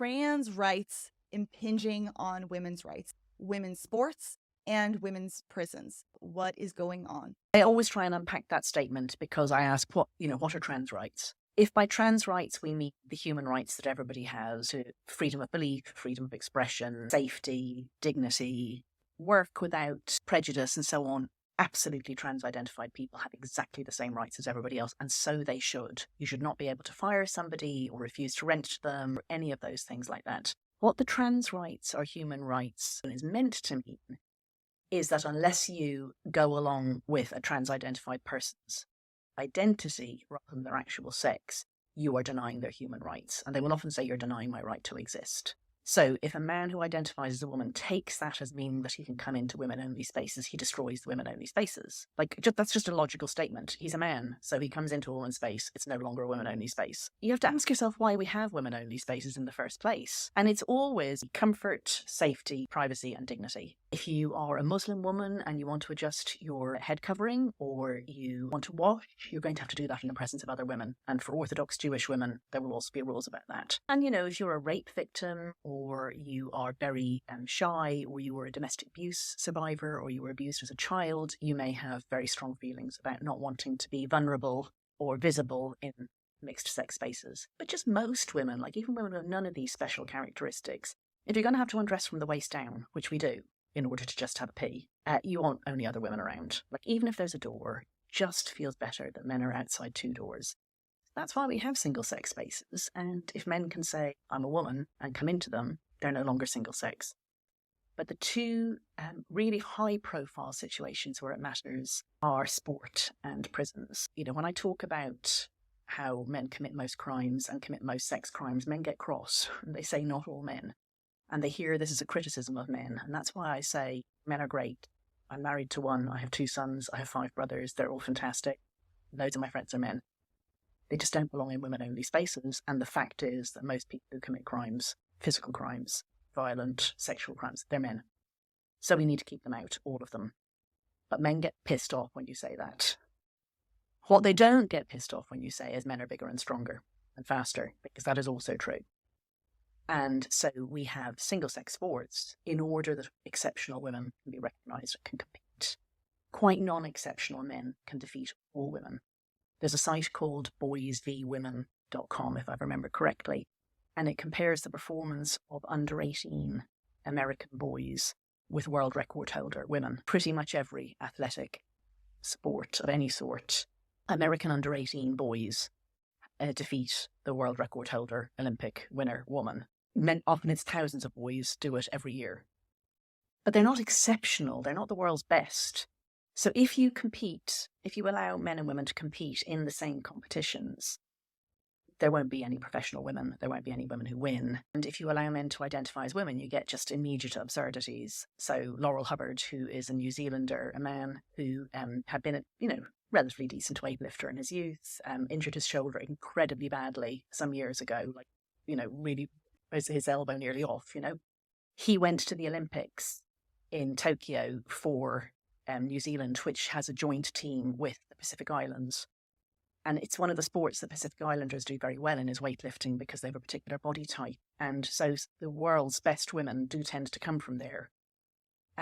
trans rights impinging on women's rights, women's sports, and women's prisons? What is going on? I always try and unpack that statement because I ask, what are trans rights? If by trans rights we mean the human rights that everybody has to freedom of belief, freedom of expression, safety, dignity, work without prejudice and so on, absolutely trans-identified people have exactly the same rights as everybody else, and so they should. You should not be able to fire somebody or refuse to rent to them or any of those things like that. What the trans rights or human rights is meant to mean is that unless you go along with a trans-identified person's identity rather than their actual sex, you are denying their human rights. And they will often say, you're denying my right to exist. So if a man who identifies as a woman takes that as meaning that he can come into women-only spaces, he destroys the women-only spaces. That's just a logical statement. He's a man, so he comes into a woman's space. It's no longer a women-only space. You have to ask yourself why we have women-only spaces in the first place. And it's always comfort, safety, privacy, and dignity. If you are a Muslim woman and you want to adjust your head covering or you want to wash, you're going to have to do that in the presence of other women. And for Orthodox Jewish women, there will also be rules about that. And, if you're a rape victim or you are very shy, or you were a domestic abuse survivor, or you were abused as a child, you may have very strong feelings about not wanting to be vulnerable or visible in mixed sex spaces. But just most women, even women with none of these special characteristics, if you're going to have to undress from the waist down, which we do, in order to just have a pee, you want only other women around. Even if there's a door, it just feels better that men are outside two doors. That's why we have single-sex spaces, and if men can say, I'm a woman, and come into them, they're no longer single-sex. But the two really high-profile situations where it matters are sport and prisons. When I talk about how men commit most crimes and commit most sex crimes, men get cross. They say not all men. And they hear this as a criticism of men, and that's why I say men are great. I'm married to one, I have 2 sons, I have 5 brothers, they're all fantastic. Loads of my friends are men. They just don't belong in women-only spaces, and the fact is that most people who commit crimes, physical crimes, violent, sexual crimes, they're men. So we need to keep them out, all of them. But men get pissed off when you say that. What they don't get pissed off when you say is men are bigger and stronger and faster, because that is also true. And so we have single-sex sports in order that exceptional women can be recognised and can compete. Quite non-exceptional men can defeat all women. There's a site called boysvwomen.com, if I remember correctly, and it compares the performance of under 18 American boys with world record holder women. Pretty much every athletic sport of any sort, American under 18 boys defeat the world record holder Olympic winner woman. Often it's thousands of boys do it every year. But they're not exceptional. They're not the world's best. So if you allow men and women to compete in the same competitions, there won't be any professional women. There won't be any women who win. And if you allow men to identify as women, you get just immediate absurdities. So Laurel Hubbard, who is a New Zealander, a man who had been a relatively decent weightlifter in his youth, injured his shoulder incredibly badly some years ago, really his elbow nearly off, He went to the Olympics in Tokyo for New Zealand, which has a joint team with the Pacific Islands. And it's one of the sports that Pacific Islanders do very well in, is weightlifting, because they have a particular body type. And so the world's best women do tend to come from there.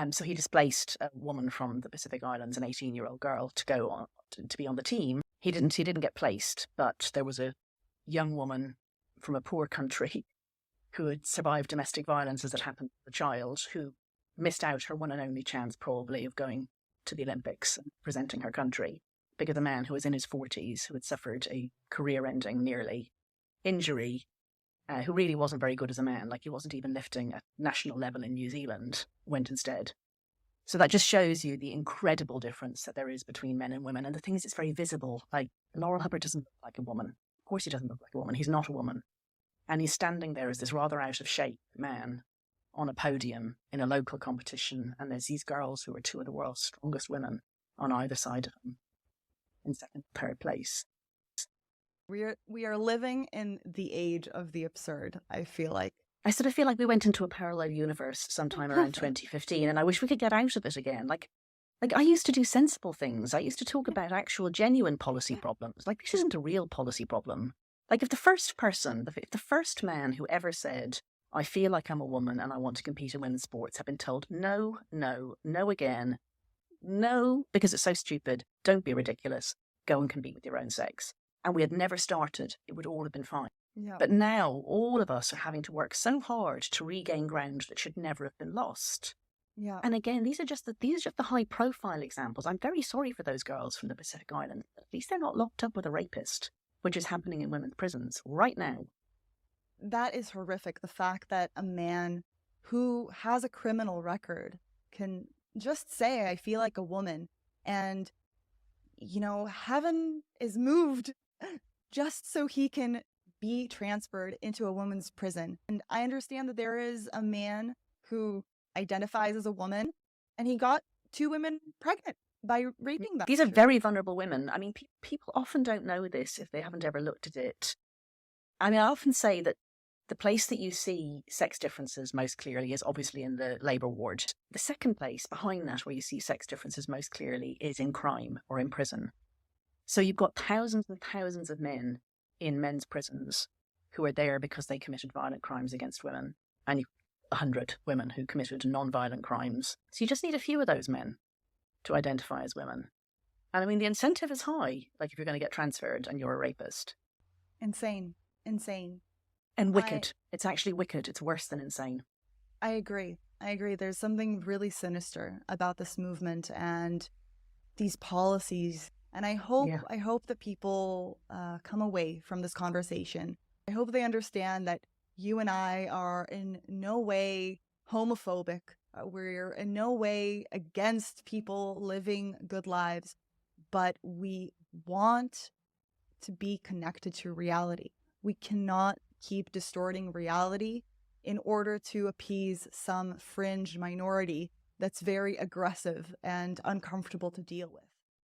So he displaced a woman from the Pacific Islands, an 18-year-old girl, to go on to be on the team. He didn't get placed, but there was a young woman from a poor country who had survived domestic violence as it happened to the child, who missed out her one and only chance probably of going to the Olympics and presenting her country, because a man who was in his 40s, who had suffered a career-ending nearly injury, who really wasn't very good as a man, he wasn't even lifting at national level in New Zealand, went instead. So that just shows you the incredible difference that there is between men and women. And the thing is, it's very visible. Laurel Hubbard doesn't look like a woman. Of course he doesn't look like a woman. He's not a woman. And he's standing there as this rather out of shape man on a podium in a local competition, and there's these girls who are 2 of the world's strongest women on either side of him in second and third place. We are living in the age of the absurd, I feel like. I sort of feel like we went into a parallel universe sometime around 2015, and I wish we could get out of it again. I used to do sensible things. I used to talk about actual genuine policy problems. This isn't a real policy problem. Like if the first man who ever said, I feel like I'm a woman and I want to compete in women's sports, had been told, no, no, no again, no, because it's so stupid, don't be ridiculous, go and compete with your own sex, and we had never started, it would all have been fine. Yeah. But now all of us are having to work so hard to regain ground that should never have been lost. Yeah. And again, these are just the high profile examples. I'm very sorry for those girls from the Pacific Islands. At least they're not locked up with a rapist, which is happening in women's prisons right now. That is horrific. The fact that a man who has a criminal record can just say, I feel like a woman. And, heaven is moved just so he can be transferred into a woman's prison. And I understand that there is a man who identifies as a woman and he got 2 women pregnant by raping them. These are very vulnerable women. I mean, people often don't know this if they haven't ever looked at it. I mean, I often say that the place that you see sex differences most clearly is obviously in the labour ward. The second place behind that where you see sex differences most clearly is in crime or in prison. So you've got thousands and thousands of men in men's prisons who are there because they committed violent crimes against women, and 100 women who committed non-violent crimes. So you just need a few of those men to identify as women. And I mean, the incentive is high, like if you're going to get transferred and you're a rapist. Insane. And wicked. It's actually wicked. It's worse than insane. I agree. There's something really sinister about this movement and these policies. And I hope that people come away from this conversation. I hope they understand that you and I are in no way homophobic. We're in no way against people living good lives, but we want to be connected to reality. We cannot keep distorting reality in order to appease some fringe minority that's very aggressive and uncomfortable to deal with.